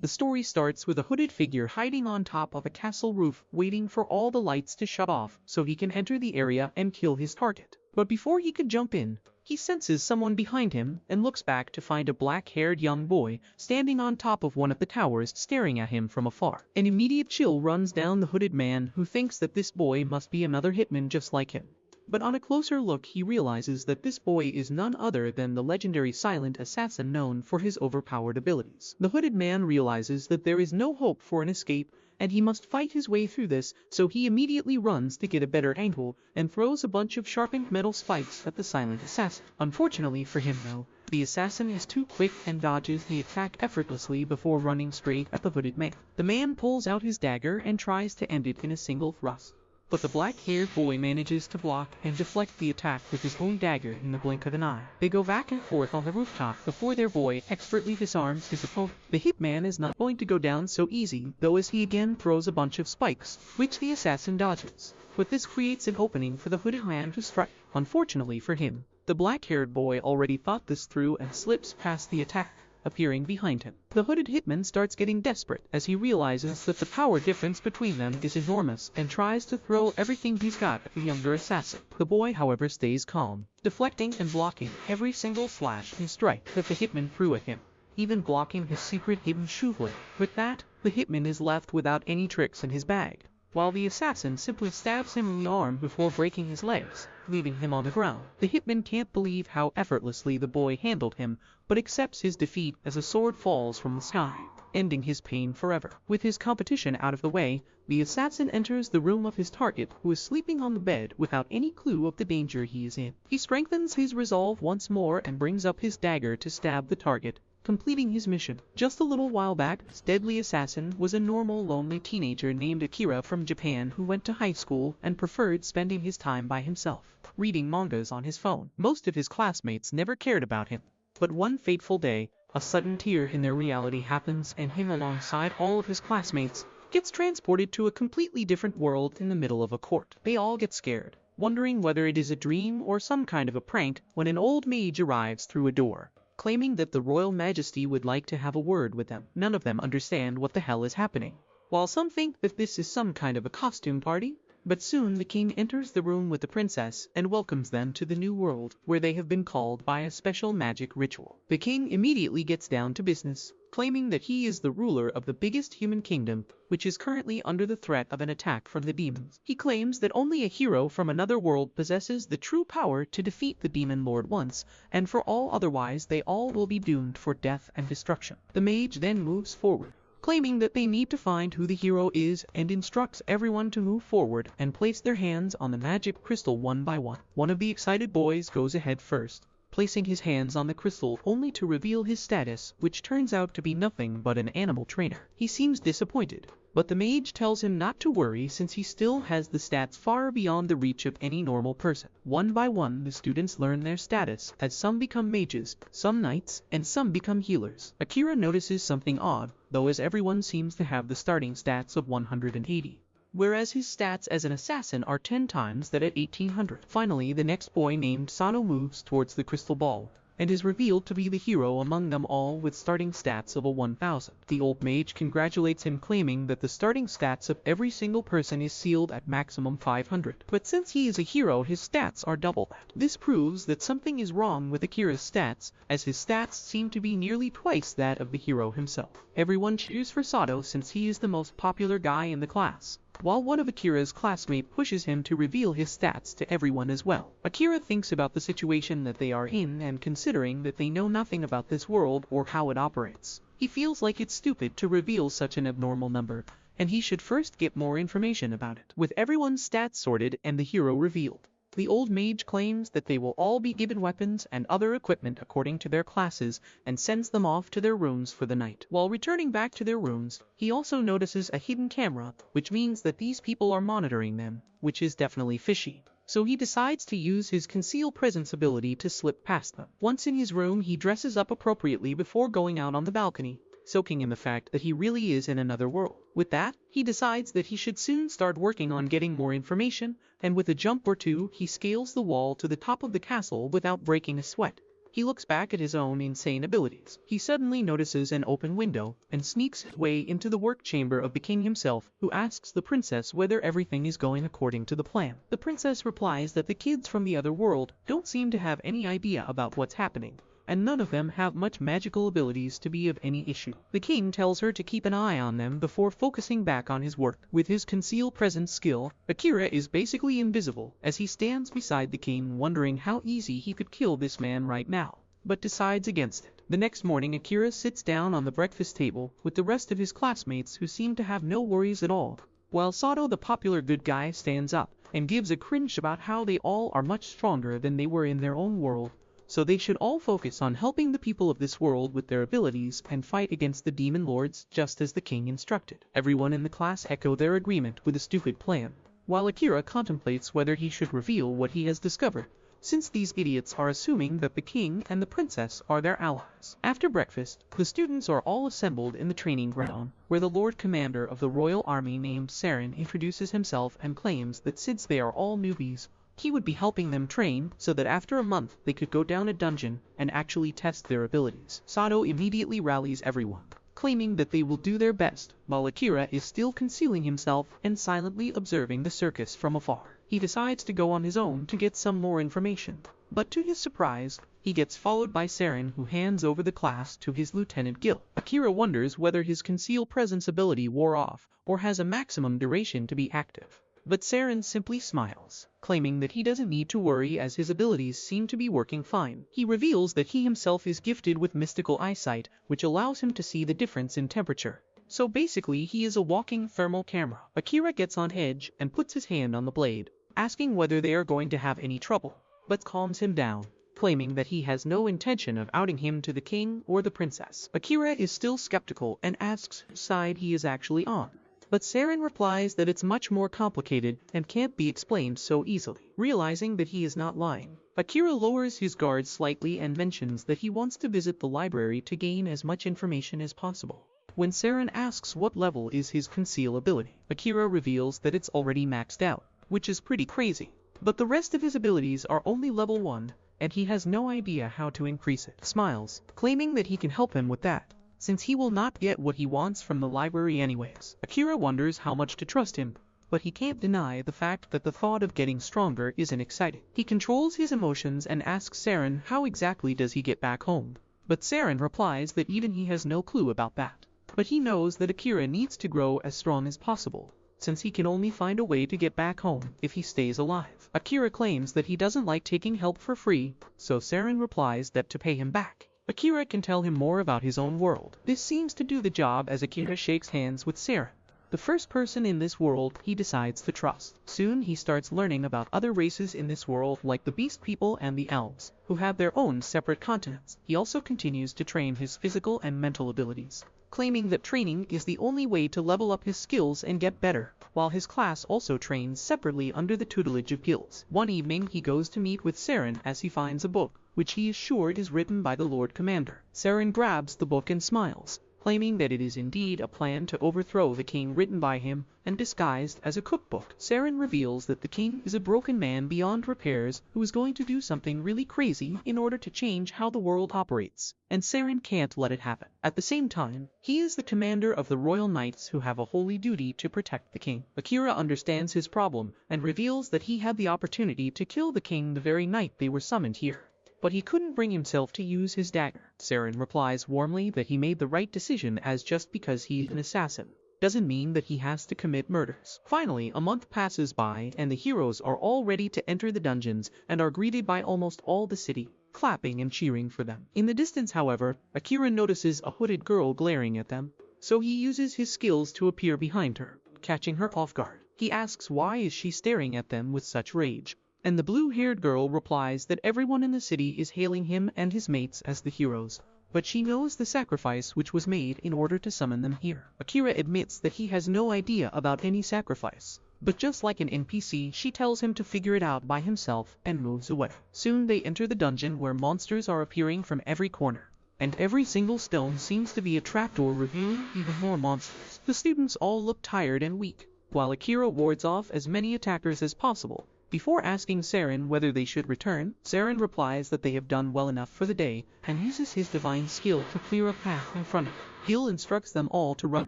The story starts with a hooded figure hiding on top of a castle roof, waiting for all the lights to shut off so he can enter the area and kill his target. But before he could jump in, he senses someone behind him and looks back to find a black-haired young boy standing on top of one of the towers staring at him from afar. An immediate chill runs down the hooded man, who thinks that this boy must be another hitman just like him. But on a closer look he realizes that this boy is none other than the legendary silent assassin known for his overpowered abilities. The hooded man realizes that there is no hope for an escape and he must fight his way through this, so he immediately runs to get a better angle and throws a bunch of sharpened metal spikes at the silent assassin. Unfortunately for him though, the assassin is too quick and dodges the attack effortlessly before running straight at the hooded man. The man pulls out his dagger and tries to end it in a single thrust. But the black-haired boy manages to block and deflect the attack with his own dagger in the blink of an eye. They go back and forth on the rooftop before their boy expertly disarms his opponent. The hitman is not going to go down so easy, though, as he again throws a bunch of spikes, which the assassin dodges. But this creates an opening for the hooded man to strike. Unfortunately for him, the black-haired boy already thought this through and slips past the attack, appearing behind him. The hooded hitman starts getting desperate as he realizes that the power difference between them is enormous and tries to throw everything he's got at the younger assassin. The boy, however, stays calm, deflecting and blocking every single slash and strike that the hitman threw at him, even blocking his secret hidden shoe blade. With that, the hitman is left without any tricks in his bag, while the assassin simply stabs him in the arm before breaking his legs, leaving him on the ground. The hitman can't believe how effortlessly the boy handled him, but accepts his defeat as a sword falls from the sky, ending his pain forever. With his competition out of the way, the assassin enters the room of his target, who is sleeping on the bed without any clue of the danger he is in. He strengthens his resolve once more and brings up his dagger to stab the target, completing his mission. Just a little while back, this deadly assassin was a normal, lonely teenager named Akira from Japan who went to high school and preferred spending his time by himself, reading mangas on his phone. Most of his classmates never cared about him. But one fateful day, a sudden tear in their reality happens and him, alongside all of his classmates, gets transported to a completely different world in the middle of a court. They all get scared, wondering whether it is a dream or some kind of a prank, when an old mage arrives through a door, claiming that the royal majesty would like to have a word with them. None of them understand what the hell is happening, while some think that this is some kind of a costume party. But soon the king enters the room with the princess and welcomes them to the new world, where they have been called by a special magic ritual. The king immediately gets down to business, claiming that he is the ruler of the biggest human kingdom, which is currently under the threat of an attack from the demons. He claims that only a hero from another world possesses the true power to defeat the demon lord once and for all, otherwise they all will be doomed for death and destruction. The mage then moves forward, claiming that they need to find who the hero is, and instructs everyone to move forward and place their hands on the magic crystal one by one. One of the excited boys goes ahead first, placing his hands on the crystal only to reveal his status, which turns out to be nothing but an animal trainer. He seems disappointed, but the mage tells him not to worry since he still has the stats far beyond the reach of any normal person. One by one, the students learn their status, as some become mages, some knights, and some become healers. Akira notices something odd, though, as everyone seems to have the starting stats of 180. Whereas his stats as an assassin are 10 times that at 1800. Finally, the next boy, named Sano, moves towards the crystal ball, and is revealed to be the hero among them all with starting stats of a 1000. The old mage congratulates him, claiming that the starting stats of every single person is sealed at maximum 500. But since he is a hero, his stats are double that. This proves that something is wrong with Akira's stats, as his stats seem to be nearly twice that of the hero himself. Everyone cheers for Sato since he is the most popular guy in the class, while one of Akira's classmates pushes him to reveal his stats to everyone as well. Akira thinks about the situation that they are in, and considering that they know nothing about this world or how it operates, he feels like it's stupid to reveal such an abnormal number, and he should first get more information about it. With everyone's stats sorted and the hero revealed, the old mage claims that they will all be given weapons and other equipment according to their classes and sends them off to their rooms for the night. While returning back to their rooms, he also notices a hidden camera, which means that these people are monitoring them, which is definitely fishy. So he decides to use his conceal presence ability to slip past them. Once in his room, he dresses up appropriately before going out on the balcony, soaking in the fact that he really is in another world. With that, he decides that he should soon start working on getting more information, and with a jump or two, he scales the wall to the top of the castle without breaking a sweat, He looks back at his own insane abilities. He suddenly notices an open window and sneaks his way into the work chamber of the king himself, who asks the princess whether everything is going according to the plan. The princess replies that the kids from the other world don't seem to have any idea about what's happening, and none of them have much magical abilities to be of any issue. The king tells her to keep an eye on them before focusing back on his work. With his conceal presence skill, Akira is basically invisible as he stands beside the king wondering how easy he could kill this man right now, but decides against it. The next morning, Akira sits down on the breakfast table with the rest of his classmates who seem to have no worries at all, while Sato, the popular good guy, stands up and gives a cringe about how they all are much stronger than they were in their own world, so they should all focus on helping the people of this world with their abilities and fight against the demon lords just as the king instructed. Everyone in the class echo their agreement with the stupid plan, while Akira contemplates whether he should reveal what he has discovered, since these idiots are assuming that the king and the princess are their allies. After breakfast, the students are all assembled in the training ground, where the Lord Commander of the Royal Army named Saren introduces himself and claims that since they are all newbies, he would be helping them train so that after a month they could go down a dungeon and actually test their abilities. Sato immediately rallies everyone, claiming that they will do their best, while Akira is still concealing himself and silently observing the circus from afar. He decides to go on his own to get some more information, but to his surprise, he gets followed by Saren, who hands over the class to his Lieutenant Gil. Akira wonders whether his conceal presence ability wore off or has a maximum duration to be active, but Saren simply smiles, claiming that he doesn't need to worry as his abilities seem to be working fine. He reveals that he himself is gifted with mystical eyesight, which allows him to see the difference in temperature. So basically he is a walking thermal camera. Akira gets on edge and puts his hand on the blade, asking whether they are going to have any trouble, but calms him down, claiming that he has no intention of outing him to the king or the princess. Akira is still skeptical and asks whose side he is actually on, but Saren replies that it's much more complicated and can't be explained so easily. Realizing that he is not lying, Akira lowers his guard slightly and mentions that he wants to visit the library to gain as much information as possible. When Saren asks what level is his conceal ability, Akira reveals that it's already maxed out, which is pretty crazy, but the rest of his abilities are only level 1, and he has no idea how to increase it. Smiles, claiming that he can help him with that, since he will not get what he wants from the library anyways. Akira wonders how much to trust him, but he can't deny the fact that the thought of getting stronger isn't exciting. He controls his emotions and asks Saren how exactly does he get back home, but Saren replies that even he has no clue about that. But he knows that Akira needs to grow as strong as possible, since he can only find a way to get back home if he stays alive. Akira claims that he doesn't like taking help for free, so Saren replies that to pay him back, Akira can tell him more about his own world. This seems to do the job as Akira shakes hands with Saren, the first person in this world he decides to trust. Soon he starts learning about other races in this world like the Beast People and the Elves, who have their own separate continents. He also continues to train his physical and mental abilities, claiming that training is the only way to level up his skills and get better, while his class also trains separately under the tutelage of guilds. One evening he goes to meet with Saren as he finds a book, which he is sure is written by the Lord Commander. Saren grabs the book and smiles, claiming that it is indeed a plan to overthrow the king written by him and disguised as a cookbook. Saren reveals that the king is a broken man beyond repairs who is going to do something really crazy in order to change how the world operates, and Saren can't let it happen. At the same time, he is the commander of the royal knights who have a holy duty to protect the king. Akira understands his problem and reveals that he had the opportunity to kill the king the very night they were summoned here, but he couldn't bring himself to use his dagger. Saren replies warmly that he made the right decision, as just because he's an assassin doesn't mean that he has to commit murders. Finally, a month passes by and the heroes are all ready to enter the dungeons and are greeted by almost all the city, clapping and cheering for them. In the distance, however, Akira notices a hooded girl glaring at them, so he uses his skills to appear behind her, catching her off guard. He asks why is she staring at them with such rage, and the blue-haired girl replies that everyone in the city is hailing him and his mates as the heroes, but she knows the sacrifice which was made in order to summon them here. Akira admits that he has no idea about any sacrifice, but just like an NPC, she tells him to figure it out by himself and moves away. Soon they enter the dungeon where monsters are appearing from every corner, and every single stone seems to be a trapdoor revealing even more monsters. The students all look tired and weak, while Akira wards off as many attackers as possible, Before asking Saren whether they should return, Saren replies that they have done well enough for the day and uses his divine skill to clear a path in front of him. Gil instructs them all to run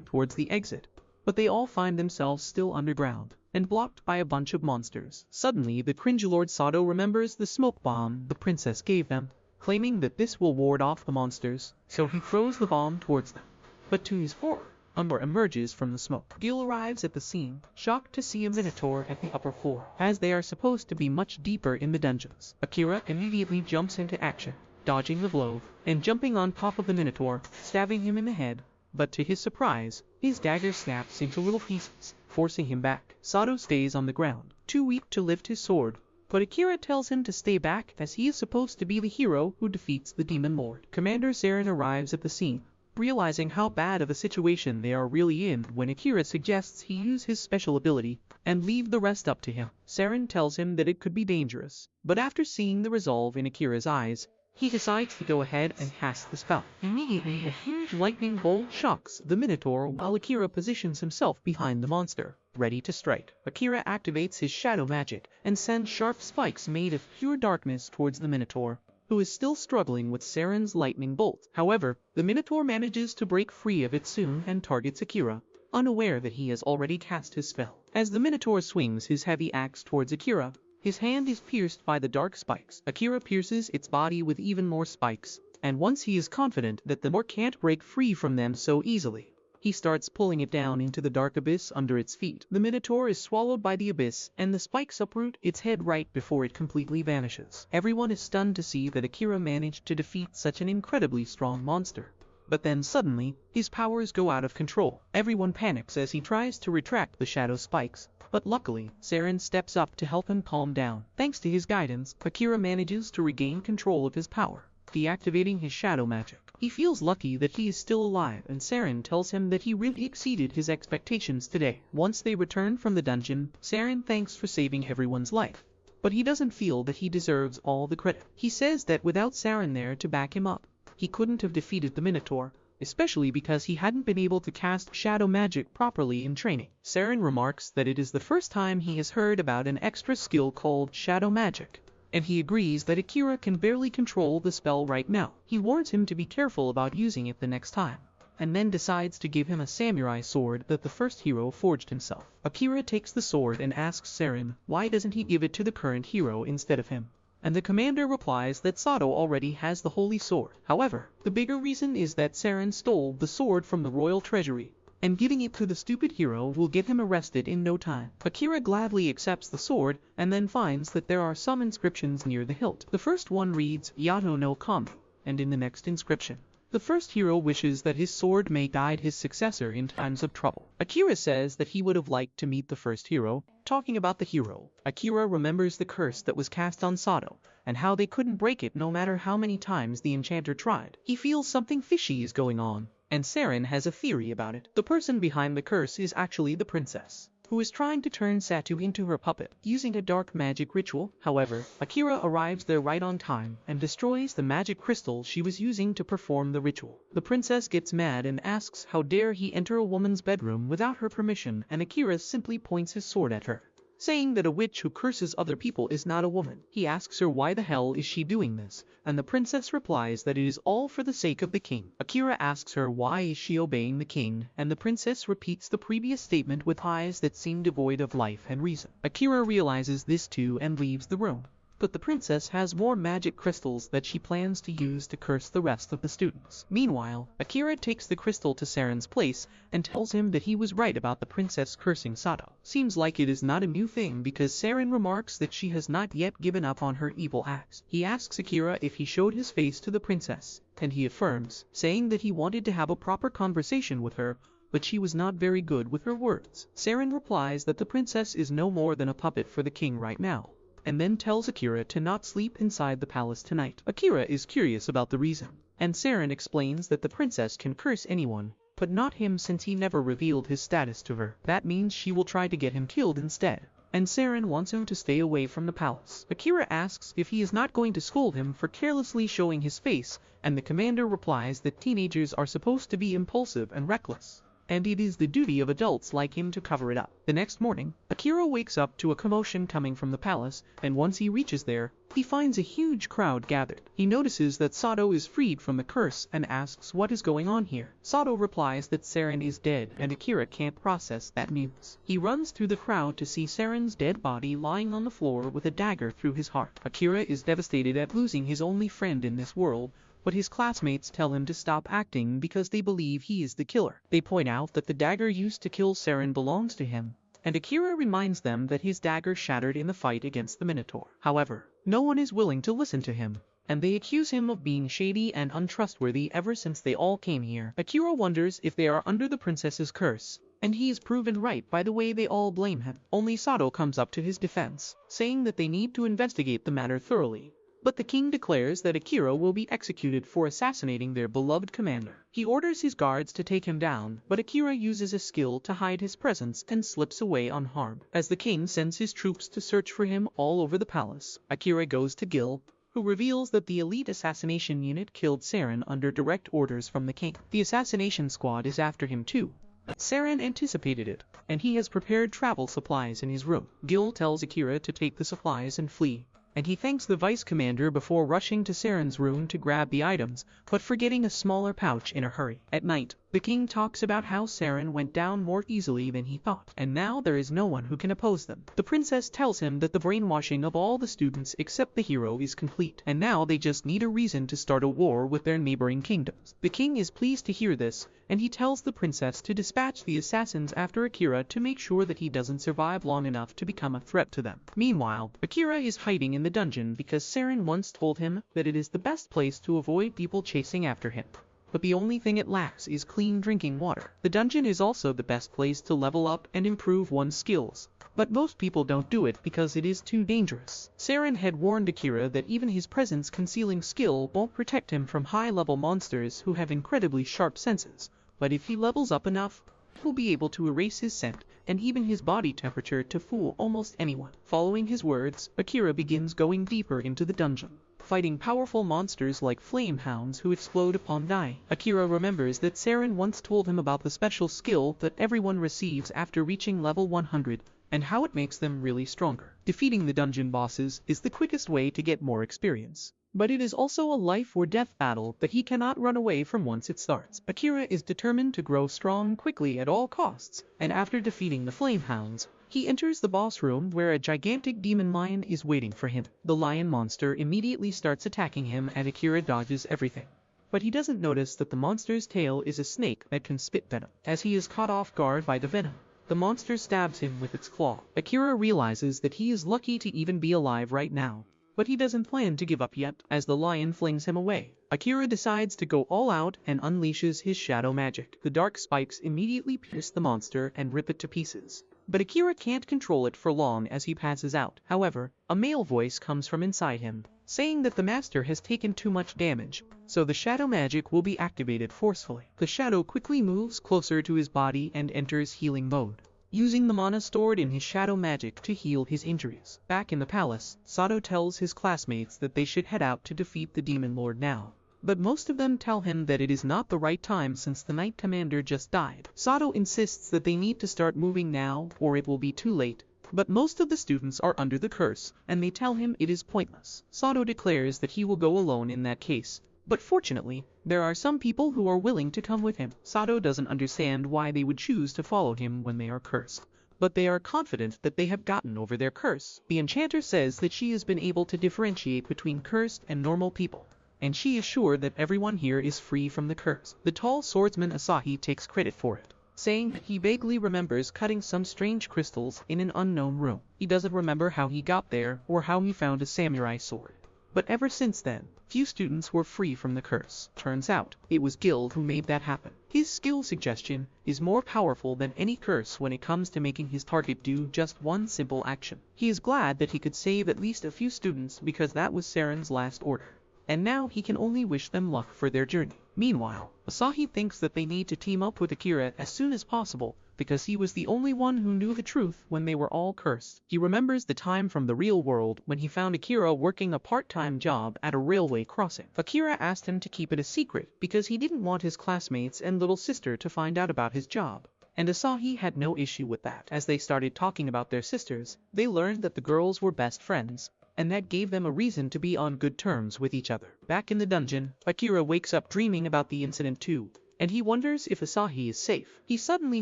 towards the exit, but they all find themselves still underground and blocked by a bunch of monsters. Suddenly, the cringe Lord Sato remembers the smoke bomb the princess gave them, claiming that this will ward off the monsters, so he throws the bomb towards them. But to his horror, Umber emerges from the smoke. Gil arrives at the scene, shocked to see a minotaur at the upper floor, as they are supposed to be much deeper in the dungeons. Akira immediately jumps into action, dodging the blow, and jumping on top of the minotaur, stabbing him in the head, but to his surprise, his dagger snaps into little pieces, forcing him back. Sato stays on the ground, too weak to lift his sword, but Akira tells him to stay back as he is supposed to be the hero who defeats the Demon Lord. Commander Saren arrives at the scene, realizing how bad of a situation they are really in when Akira suggests he use his special ability and leave the rest up to him. Saren tells him that it could be dangerous, but after seeing the resolve in Akira's eyes, he decides to go ahead and cast the spell. Immediately, a huge lightning bolt shocks the Minotaur while Akira positions himself behind the monster, ready to strike. Akira activates his shadow magic and sends sharp spikes made of pure darkness towards the Minotaur, who is still struggling with Saren's lightning bolt. However, the Minotaur manages to break free of it soon and targets Akira, unaware that he has already cast his spell. As the Minotaur swings his heavy axe towards Akira, his hand is pierced by the dark spikes. Akira pierces its body with even more spikes, and once he is confident that the Minotaur can't break free from them so easily, he starts pulling it down into the dark abyss under its feet. The Minotaur is swallowed by the abyss, and the spikes uproot its head right before it completely vanishes. Everyone is stunned to see that Akira managed to defeat such an incredibly strong monster. But then suddenly, his powers go out of control. Everyone panics as he tries to retract the shadow spikes, but luckily, Saren steps up to help him calm down. Thanks to his guidance, Akira manages to regain control of his power, deactivating his shadow magic. He feels lucky that he is still alive, and Saren tells him that he really exceeded his expectations today. Once they return from the dungeon, Saren thanks for saving everyone's life, but he doesn't feel that he deserves all the credit. He says that without Saren there to back him up, he couldn't have defeated the Minotaur, especially because he hadn't been able to cast shadow magic properly in training. Saren remarks that it is the first time he has heard about an extra skill called shadow magic, and he agrees that Akira can barely control the spell right now. He warns him to be careful about using it the next time, and then decides to give him a samurai sword that the first hero forged himself. Akira takes the sword and asks Saren why doesn't he give it to the current hero instead of him, and the commander replies that Sato already has the holy sword. However, the bigger reason is that Saren stole the sword from the royal treasury, and giving it to the stupid hero will get him arrested in no time. Akira gladly accepts the sword and then finds that there are some inscriptions near the hilt. The first one reads Yato no Kami, and in the next inscription, the first hero wishes that his sword may guide his successor in times of trouble. Akira says that he would have liked to meet the first hero. Talking about the hero, Akira remembers the curse that was cast on Sato, and how they couldn't break it no matter how many times the enchanter tried. He feels something fishy is going on, and Saren has a theory about it. The person behind the curse is actually the princess, who is trying to turn Satu into her puppet, using a dark magic ritual. However, Akira arrives there right on time and destroys the magic crystal she was using to perform the ritual. The princess gets mad and asks how dare he enter a woman's bedroom without her permission, and Akira simply points his sword at her, saying that a witch who curses other people is not a woman. He asks her why the hell is she doing this, and the princess replies that it is all for the sake of the king. Akira asks her why is she obeying the king, and the princess repeats the previous statement with eyes that seem devoid of life and reason. Akira realizes this too and leaves the room. But the princess has more magic crystals that she plans to use to curse the rest of the students. Meanwhile, Akira takes the crystal to Saren's place and tells him that he was right about the princess cursing Sato. Seems like it is not a new thing because Saren remarks that she has not yet given up on her evil acts. He asks Akira if he showed his face to the princess, and he affirms, saying that he wanted to have a proper conversation with her, but she was not very good with her words. Saren replies that the princess is no more than a puppet for the king right now, and then tells Akira to not sleep inside the palace tonight. Akira is curious about the reason, and Saren explains that the princess can curse anyone, but not him since he never revealed his status to her. That means she will try to get him killed instead, and Saren wants him to stay away from the palace. Akira asks if he is not going to scold him for carelessly showing his face, and the commander replies that teenagers are supposed to be impulsive and reckless, and it is the duty of adults like him to cover it up. The next morning, Akira wakes up to a commotion coming from the palace, and once he reaches there, he finds a huge crowd gathered. He notices that Sato is freed from the curse and asks what is going on here. Sato replies that Saren is dead and Akira can't process that news. He runs through the crowd to see Saren's dead body lying on the floor with a dagger through his heart. Akira is devastated at losing his only friend in this world, but his classmates tell him to stop acting because they believe he is the killer. They point out that the dagger used to kill Saren belongs to him, and Akira reminds them that his dagger shattered in the fight against the Minotaur. However, no one is willing to listen to him, and they accuse him of being shady and untrustworthy ever since they all came here. Akira wonders if they are under the princess's curse, and he is proven right by the way they all blame him. Only Sato comes up to his defense, saying that they need to investigate the matter thoroughly. But the king declares that Akira will be executed for assassinating their beloved commander. He orders his guards to take him down, but Akira uses a skill to hide his presence and slips away unharmed. As the king sends his troops to search for him all over the palace, Akira goes to Gil, who reveals that the elite assassination unit killed Saren under direct orders from the king. The assassination squad is after him too. Saren anticipated it, and he has prepared travel supplies in his room. Gil tells Akira to take the supplies and flee, and he thanks the vice commander before rushing to Saren's room to grab the items, but forgetting a smaller pouch in a hurry. At night, the king talks about how Saren went down more easily than he thought, and now there is no one who can oppose them. The princess tells him that the brainwashing of all the students except the hero is complete, and now they just need a reason to start a war with their neighboring kingdoms. The king is pleased to hear this, and he tells the princess to dispatch the assassins after Akira to make sure that he doesn't survive long enough to become a threat to them. Meanwhile, Akira is hiding in the dungeon because Saren once told him that it is the best place to avoid people chasing after him. But the only thing it lacks is clean drinking water. The dungeon is also the best place to level up and improve one's skills, but most people don't do it because it is too dangerous. Saren had warned Akira that even his presence concealing skill won't protect him from high-level monsters who have incredibly sharp senses, but if he levels up enough, he'll be able to erase his scent and even his body temperature to fool almost anyone. Following his words, Akira begins going deeper into the dungeon, fighting powerful monsters like flame hounds who explode upon dying. Akira remembers that Saren once told him about the special skill that everyone receives after reaching level 100, and how it makes them really stronger. Defeating the dungeon bosses is the quickest way to get more experience, but it is also a life or death battle that he cannot run away from once it starts. Akira is determined to grow strong quickly at all costs, and after defeating the flame hounds, he enters the boss room where a gigantic demon lion is waiting for him. The lion monster immediately starts attacking him and Akira dodges everything, but he doesn't notice that the monster's tail is a snake that can spit venom. As he is caught off guard by the venom, the monster stabs him with its claw. Akira realizes that he is lucky to even be alive right now, but he doesn't plan to give up yet. As the lion flings him away, Akira decides to go all out and unleashes his shadow magic. The dark spikes immediately pierce the monster and rip it to pieces, but Akira can't control it for long as he passes out. However, a male voice comes from inside him, saying that the master has taken too much damage, so the shadow magic will be activated forcefully. The shadow quickly moves closer to his body and enters healing mode, using the mana stored in his shadow magic to heal his injuries. Back in the palace, Sato tells his classmates that they should head out to defeat the demon lord now, but most of them tell him that it is not the right time since the knight commander just died. Sato insists that they need to start moving now or it will be too late, but most of the students are under the curse, and they tell him it is pointless. Sato declares that he will go alone in that case, but fortunately, there are some people who are willing to come with him. Sato doesn't understand why they would choose to follow him when they are cursed, but they are confident that they have gotten over their curse. The enchanter says that she has been able to differentiate between cursed and normal people, and she is sure that everyone here is free from the curse. The tall swordsman Asahi takes credit for it, saying that he vaguely remembers cutting some strange crystals in an unknown room. He doesn't remember how he got there or how he found a samurai sword, but ever since then, few students were free from the curse. Turns out, it was Gil who made that happen. His skill suggestion is more powerful than any curse when it comes to making his target do just one simple action. He is glad that he could save at least a few students because that was Saren's last order, and now he can only wish them luck for their journey. Meanwhile, Asahi thinks that they need to team up with Akira as soon as possible because he was the only one who knew the truth when they were all cursed. He remembers the time from the real world when he found Akira working a part-time job at a railway crossing. Akira asked him to keep it a secret because he didn't want his classmates and little sister to find out about his job. And Asahi had no issue with that. As they started talking about their sisters, they learned that the girls were best friends, and that gave them a reason to be on good terms with each other. Back in the dungeon, Akira wakes up dreaming about the incident too, and he wonders if Asahi is safe. He suddenly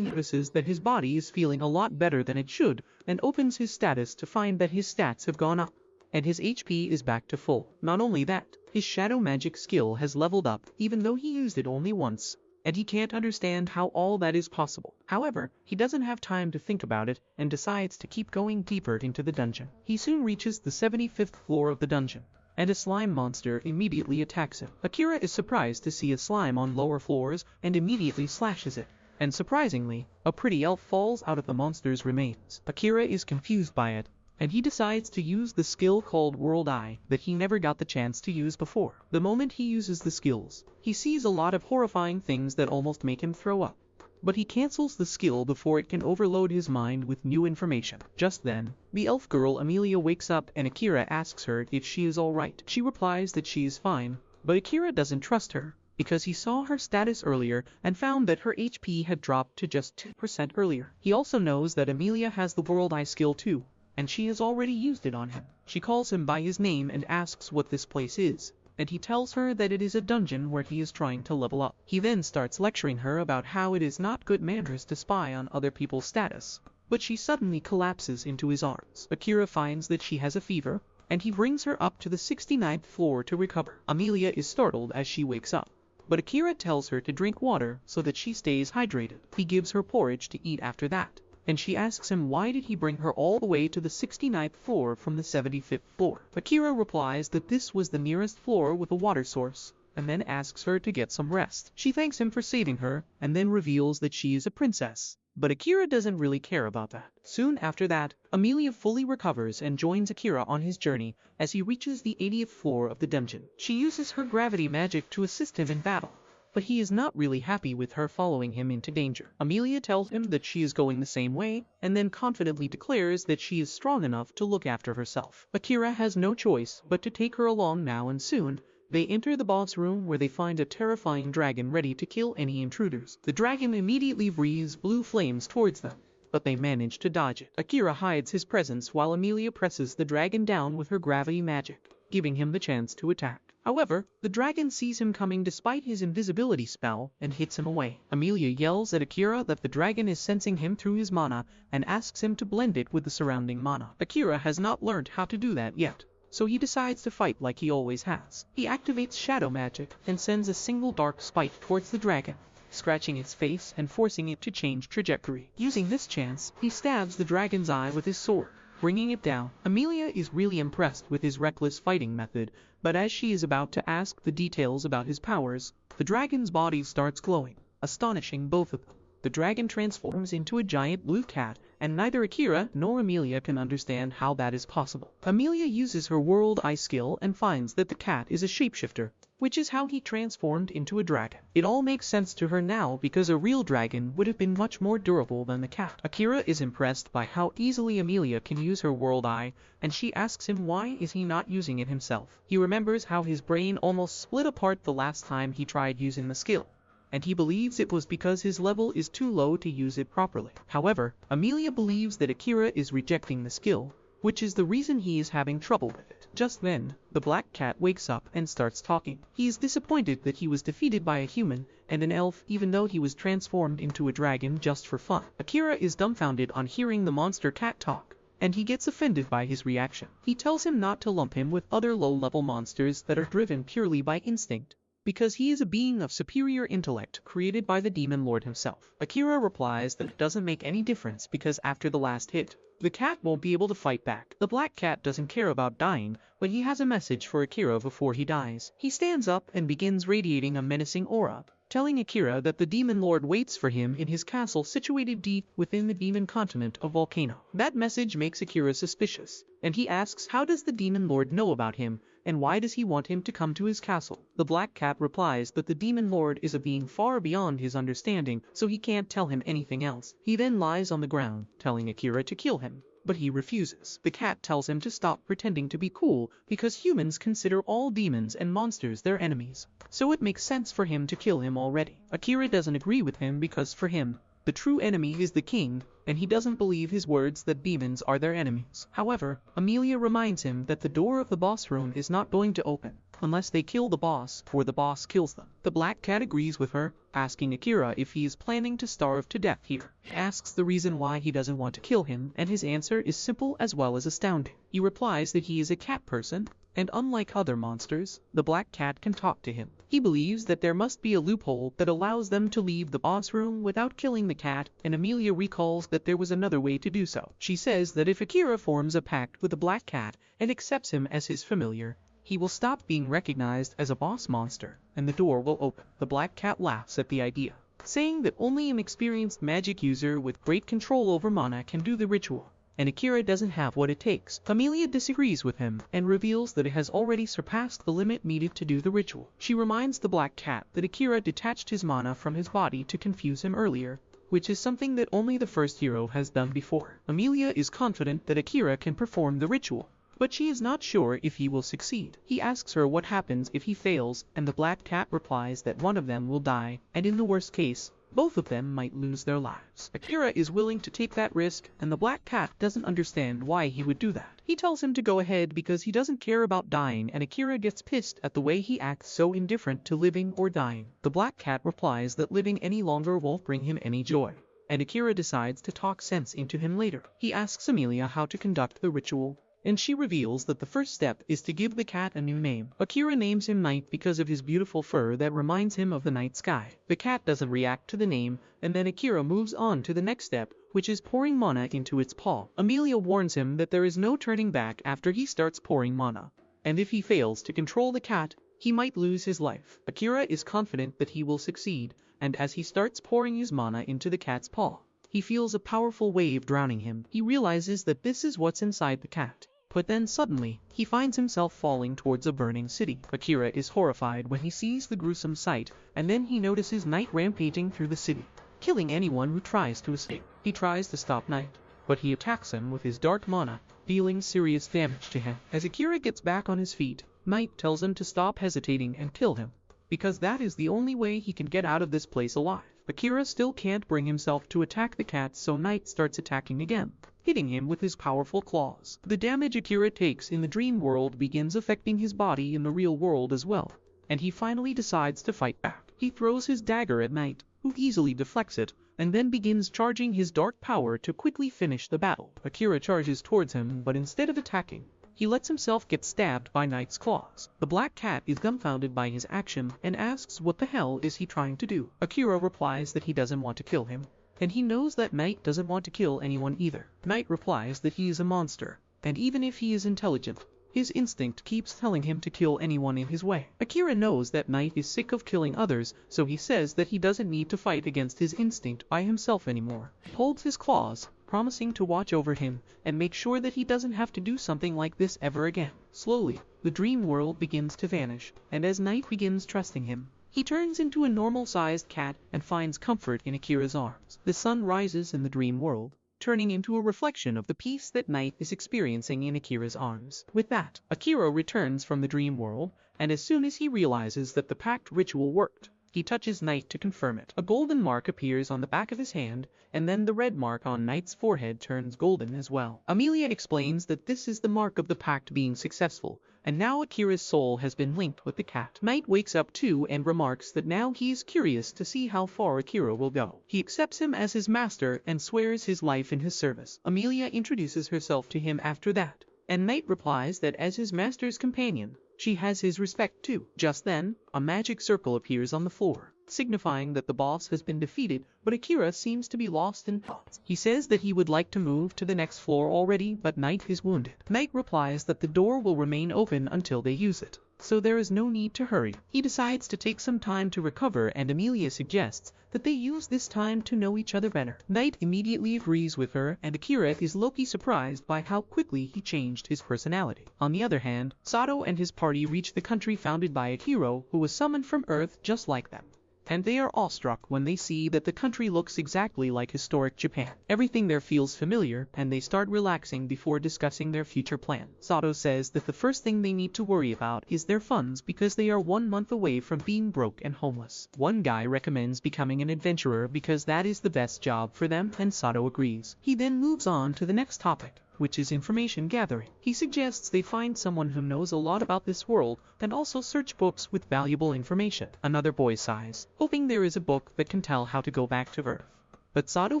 notices that his body is feeling a lot better than it should, and opens his status to find that his stats have gone up, and his HP is back to full. Not only that, his shadow magic skill has leveled up even though he used it only once, and he can't understand how all that is possible. However, he doesn't have time to think about it and decides to keep going deeper into the dungeon. He soon reaches the 75th floor of the dungeon, and a slime monster immediately attacks him. Akira is surprised to see a slime on lower floors and immediately slashes it, and surprisingly, a pretty elf falls out of the monster's remains. Akira is confused by it, and he decides to use the skill called World Eye that he never got the chance to use before. The moment he uses the skills, he sees a lot of horrifying things that almost make him throw up. But he cancels the skill before it can overload his mind with new information. Just then, the elf girl Amelia wakes up and Akira asks her if she is alright. She replies that she is fine, but Akira doesn't trust her, because he saw her status earlier and found that her HP had dropped to just 2% earlier. He also knows that Amelia has the World Eye skill too, and she has already used it on him. She calls him by his name and asks what this place is, and he tells her that it is a dungeon where he is trying to level up. He then starts lecturing her about how it is not good manners to spy on other people's status, but she suddenly collapses into his arms. Akira finds that she has a fever, and he brings her up to the 69th floor to recover. Amelia is startled as she wakes up, but Akira tells her to drink water so that she stays hydrated. He gives her porridge to eat after that, and she asks him why did he bring her all the way to the 69th floor from the 75th floor. Akira replies that this was the nearest floor with a water source, and then asks her to get some rest. She thanks him for saving her, and then reveals that she is a princess. But Akira doesn't really care about that. Soon after that, Amelia fully recovers and joins Akira on his journey as he reaches the 80th floor of the dungeon. She uses her gravity magic to assist him in battle, but he is not really happy with her following him into danger. Amelia tells him that she is going the same way, and then confidently declares that she is strong enough to look after herself. Akira has no choice but to take her along now, and soon, they enter the boss room where they find a terrifying dragon ready to kill any intruders. The dragon immediately breathes blue flames towards them, but they manage to dodge it. Akira hides his presence while Amelia presses the dragon down with her gravity magic, giving him the chance to attack. However, the dragon sees him coming despite his invisibility spell and hits him away. Amelia yells at Akira that the dragon is sensing him through his mana and asks him to blend it with the surrounding mana. Akira has not learned how to do that yet, so he decides to fight like he always has. He activates shadow magic and sends a single dark spike towards the dragon, scratching its face and forcing it to change trajectory. Using this chance, he stabs the dragon's eye with his sword, bringing it down. Amelia is really impressed with his reckless fighting method, but as she is about to ask the details about his powers, the dragon's body starts glowing, astonishing both of them. The dragon transforms into a giant blue cat, and neither Akira nor Amelia can understand how that is possible. Amelia uses her World Eye skill and finds that the cat is a shapeshifter, which is how he transformed into a dragon. It all makes sense to her now because a real dragon would have been much more durable than the cat. Akira is impressed by how easily Amelia can use her World Eye, and she asks him why is he not using it himself. He remembers how his brain almost split apart the last time he tried using the skill, and he believes it was because his level is too low to use it properly. However, Amelia believes that Akira is rejecting the skill, which is the reason he is having trouble with it. Just then, the black cat wakes up and starts talking. He is disappointed that he was defeated by a human and an elf even though he was transformed into a dragon just for fun. Akira is dumbfounded on hearing the monster cat talk, and he gets offended by his reaction. He tells him not to lump him with other low-level monsters that are driven purely by instinct, because he is a being of superior intellect created by the Demon Lord himself. Akira replies that it doesn't make any difference because after the last hit, the cat won't be able to fight back. The black cat doesn't care about dying, but he has a message for Akira before he dies. He stands up and begins radiating a menacing aura, telling Akira that the Demon Lord waits for him in his castle situated deep within the demon continent of Volcano. That message makes Akira suspicious, and he asks how does the Demon Lord know about him, and why does he want him to come to his castle? The Black Cat replies that the Demon Lord is a being far beyond his understanding, so he can't tell him anything else. He then lies on the ground, telling Akira to kill him, but he refuses. The cat tells him to stop pretending to be cool because humans consider all demons and monsters their enemies, so it makes sense for him to kill him already. Akira doesn't agree with him because for him, the true enemy is the king, and he doesn't believe his words that demons are their enemies. However, Amelia reminds him that the door of the boss room is not going to open unless they kill the boss or the boss kills them. The Black Cat agrees with her, asking Akira if he is planning to starve to death here. He asks the reason why he doesn't want to kill him, and his answer is simple as well as astounding. He replies that he is a cat person, and unlike other monsters, the Black Cat can talk to him. He believes that there must be a loophole that allows them to leave the boss room without killing the cat, and Amelia recalls that there was another way to do so. She says that if Akira forms a pact with the Black Cat and accepts him as his familiar, he will stop being recognized as a boss monster, and the door will open. The Black Cat laughs at the idea, saying that only an experienced magic user with great control over mana can do the ritual, and Akira doesn't have what it takes. Amelia disagrees with him and reveals that it has already surpassed the limit needed to do the ritual. She reminds the Black Cat that Akira detached his mana from his body to confuse him earlier, which is something that only the first hero has done before. Amelia is confident that Akira can perform the ritual, but she is not sure if he will succeed. He asks her what happens if he fails, and the Black Cat replies that one of them will die, and in the worst case, both of them might lose their lives. Akira is willing to take that risk, and the Black Cat doesn't understand why he would do that. He tells him to go ahead because he doesn't care about dying, and Akira gets pissed at the way he acts so indifferent to living or dying. The Black Cat replies that living any longer won't bring him any joy, and Akira decides to talk sense into him later. He asks Amelia how to conduct the ritual, and she reveals that the first step is to give the cat a new name. Akira names him Night because of his beautiful fur that reminds him of the night sky. The cat doesn't react to the name, and then Akira moves on to the next step, which is pouring mana into its paw. Amelia warns him that there is no turning back after he starts pouring mana, and if he fails to control the cat, he might lose his life. Akira is confident that he will succeed, and as he starts pouring his mana into the cat's paw, he feels a powerful wave drowning him. He realizes that this is what's inside the cat. But then suddenly, he finds himself falling towards a burning city. Akira is horrified when he sees the gruesome sight, and then he notices Night rampaging through the city, killing anyone who tries to escape. He tries to stop Night, but he attacks him with his dark mana, dealing serious damage to him. As Akira gets back on his feet, Night tells him to stop hesitating and kill him, because that is the only way he can get out of this place alive. Akira still can't bring himself to attack the cat, so Night starts attacking again, hitting him with his powerful claws. The damage Akira takes in the dream world begins affecting his body in the real world as well, and he finally decides to fight back. He throws his dagger at Night, who easily deflects it, and then begins charging his dark power to quickly finish the battle. Akira charges towards him, but instead of attacking, he lets himself get stabbed by Night's claws. The Black Cat is dumbfounded by his action and asks what the hell is he trying to do. Akira replies that he doesn't want to kill him, and he knows that Night doesn't want to kill anyone either. Night replies that he is a monster, and even if he is intelligent, his instinct keeps telling him to kill anyone in his way. Akira knows that Night is sick of killing others, so he says that he doesn't need to fight against his instinct by himself anymore. He holds his claws, promising to watch over him and make sure that he doesn't have to do something like this ever again. Slowly, the dream world begins to vanish, and as Night begins trusting him, he turns into a normal-sized cat and finds comfort in Akira's arms. The sun rises in the dream world, turning into a reflection of the peace that Night is experiencing in Akira's arms. With that, Akira returns from the dream world, and as soon as he realizes that the pact ritual worked, he touches Night to confirm it. A golden mark appears on the back of his hand, and then the red mark on Night's forehead turns golden as well. Amelia explains that this is the mark of the pact being successful, and now Akira's soul has been linked with the cat. Night wakes up too and remarks that now he is curious to see how far Akira will go. He accepts him as his master and swears his life in his service. Amelia introduces herself to him after that, and Night replies that as his master's companion, she has his respect too. Just then, a magic circle appears on the floor, signifying that the boss has been defeated, but Akira seems to be lost in thought. He says that he would like to move to the next floor already, but Night is wounded. Night replies that the door will remain open until they use it. so there is no need to hurry. He decides to take some time to recover, and Amelia suggests that they use this time to know each other better. Knight immediately agrees with her, and Akira is low-key surprised by how quickly he changed his personality. On the other hand, Sato and his party reach the country founded by a hero who was summoned from Earth just like them. And they are awestruck when they see that the country looks exactly like historic Japan. Everything there feels familiar, and they start relaxing before discussing their future plan. Sato says that the first thing they need to worry about is their funds because they are 1 month away from being broke and homeless. One guy recommends becoming an adventurer because that is the best job for them, and Sato agrees. He then moves on to the next topic, which is information gathering. He suggests they find someone who knows a lot about this world and also search books with valuable information. Another boy sighs, hoping there is a book that can tell how to go back to Earth. But Sato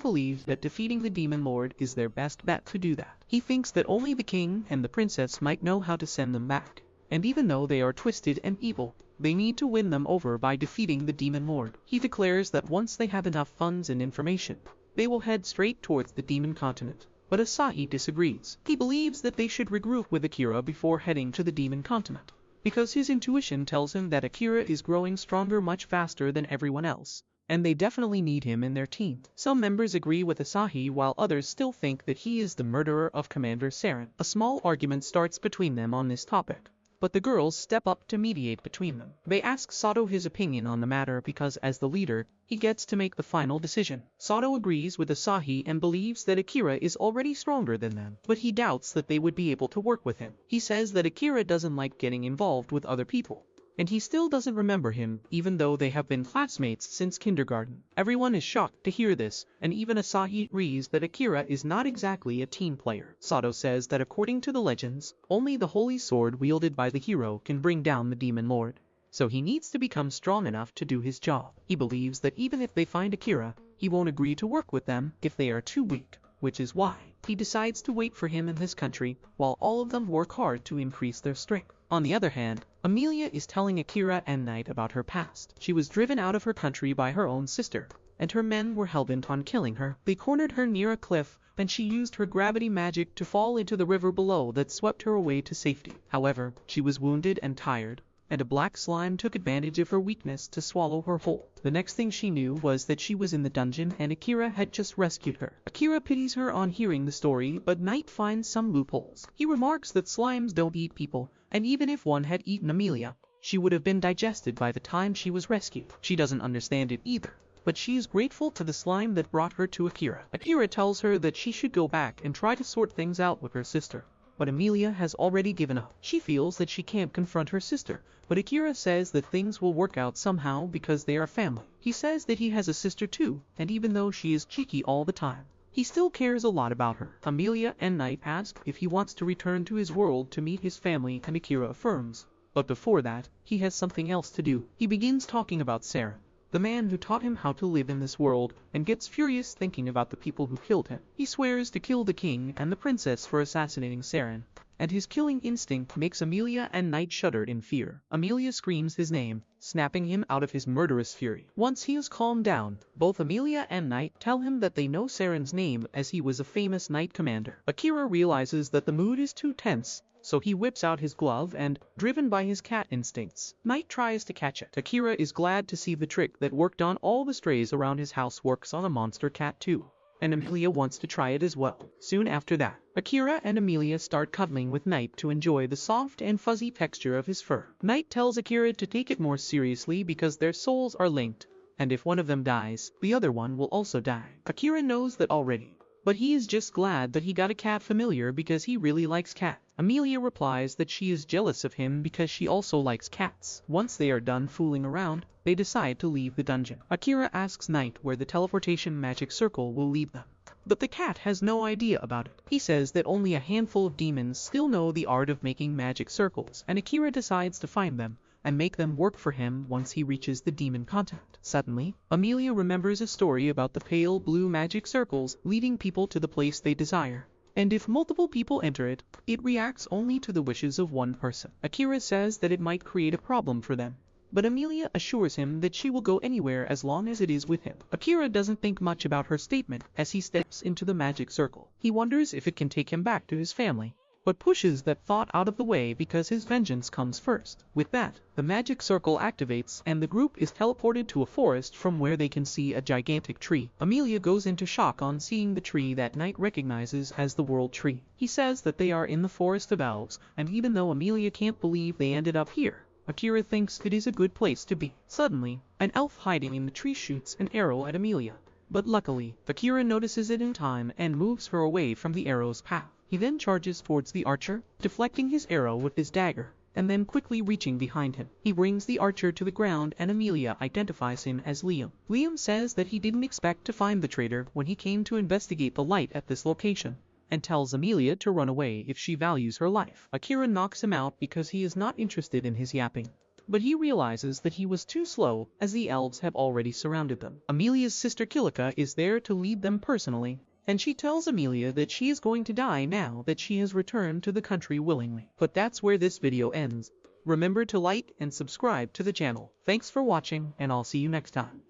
believes that defeating the Demon Lord is their best bet to do that. He thinks that only the king and the princess might know how to send them back. And even though they are twisted and evil, they need to win them over by defeating the Demon Lord. He declares that once they have enough funds and information, they will head straight towards the Demon Continent. But Asahi disagrees. He believes that they should regroup with Akira before heading to the Demon Continent, because his intuition tells him that Akira is growing stronger much faster than everyone else, and they definitely need him in their team. Some members agree with Asahi while others still think that he is the murderer of Commander Saren. A small argument starts between them on this topic, but the girls step up to mediate between them. They ask Sato his opinion on the matter because as the leader, he gets to make the final decision. Sato agrees with Asahi and believes that Akira is already stronger than them, but he doubts that they would be able to work with him. He says that Akira doesn't like getting involved with other people, and he still doesn't remember him even though they have been classmates since kindergarten. Everyone is shocked to hear this, and even Asahi agrees that Akira is not exactly a team player. Sato says that according to the legends, only the holy sword wielded by the hero can bring down the Demon Lord, so he needs to become strong enough to do his job. He believes that even if they find Akira, he won't agree to work with them if they are too weak, which is why he decides to wait for him in his country while all of them work hard to increase their strength. On the other hand, Amelia is telling Akira and Knight about her past. She was driven out of her country by her own sister, and her men were hellbent on killing her. They cornered her near a cliff, and she used her gravity magic to fall into the river below that swept her away to safety. However, she was wounded and tired, and a black slime took advantage of her weakness to swallow her whole. The next thing she knew was that she was in the dungeon and Akira had just rescued her. Akira pities her on hearing the story, but Knight finds some loopholes. He remarks that slimes don't eat people, and even if one had eaten Amelia, she would have been digested by the time she was rescued. She doesn't understand it either, but she is grateful to the slime that brought her to Akira. Akira tells her that she should go back and try to sort things out with her sister, but Amelia has already given up. She feels that she can't confront her sister, but Akira says that things will work out somehow because they are family. He says that he has a sister too, and even though she is cheeky all the time, he still cares a lot about her. Amelia and Knight ask if he wants to return to his world to meet his family, and Akira affirms. But before that, he has something else to do. He begins talking about Saren, the man who taught him how to live in this world, and gets furious thinking about the people who killed him. He swears to kill the king and the princess for assassinating Saren, and his killing instinct makes Amelia and Knight shudder in fear. Amelia screams his name, snapping him out of his murderous fury. Once he is calmed down, both Amelia and Knight tell him that they know Saren's name as he was a famous knight commander. Akira realizes that the mood is too tense, so he whips out his glove and, driven by his cat instincts, Knight tries to catch it. Akira is glad to see the trick that worked on all the strays around his house works on a monster cat too, and Amelia wants to try it as well. Soon after that, Akira and Amelia start cuddling with Knight to enjoy the soft and fuzzy texture of his fur. Knight tells Akira to take it more seriously because their souls are linked, and if one of them dies, the other one will also die. Akira knows that already, but he is just glad that he got a cat familiar because he really likes cats. Amelia replies that she is jealous of him because she also likes cats. Once they are done fooling around, they decide to leave the dungeon. Akira asks Knight where the teleportation magic circle will lead them, but the cat has no idea about it. He says that only a handful of demons still know the art of making magic circles, and Akira decides to find them and make them work for him once he reaches the demon continent. Suddenly, Amelia remembers a story about the pale blue magic circles leading people to the place they desire, and if multiple people enter it, it reacts only to the wishes of one person. Akira says that it might create a problem for them, but Amelia assures him that she will go anywhere as long as it is with him. Akira doesn't think much about her statement as he steps into the magic circle. He wonders if it can take him back to his family, but pushes that thought out of the way because his vengeance comes first. With that, the magic circle activates and the group is teleported to a forest from where they can see a gigantic tree. Amelia goes into shock on seeing the tree that Knight recognizes as the World Tree. He says that they are in the Forest of Elves, and even though Amelia can't believe they ended up here, Akira thinks it is a good place to be. Suddenly, an elf hiding in the tree shoots an arrow at Amelia. But luckily, Akira notices it in time and moves her away from the arrow's path. He then charges towards the archer, deflecting his arrow with his dagger, and then quickly reaching behind him. He brings the archer to the ground and Amelia identifies him as Liam. Liam says that he didn't expect to find the traitor when he came to investigate the light at this location, and tells Amelia to run away if she values her life. Akira knocks him out because he is not interested in his yapping, but he realizes that he was too slow as the elves have already surrounded them. Amelia's sister Kilika is there to lead them personally, and she tells Amelia that she is going to die now that she has returned to the country willingly. But that's where this video ends. Remember to like and subscribe to the channel. Thanks for watching, and I'll see you next time.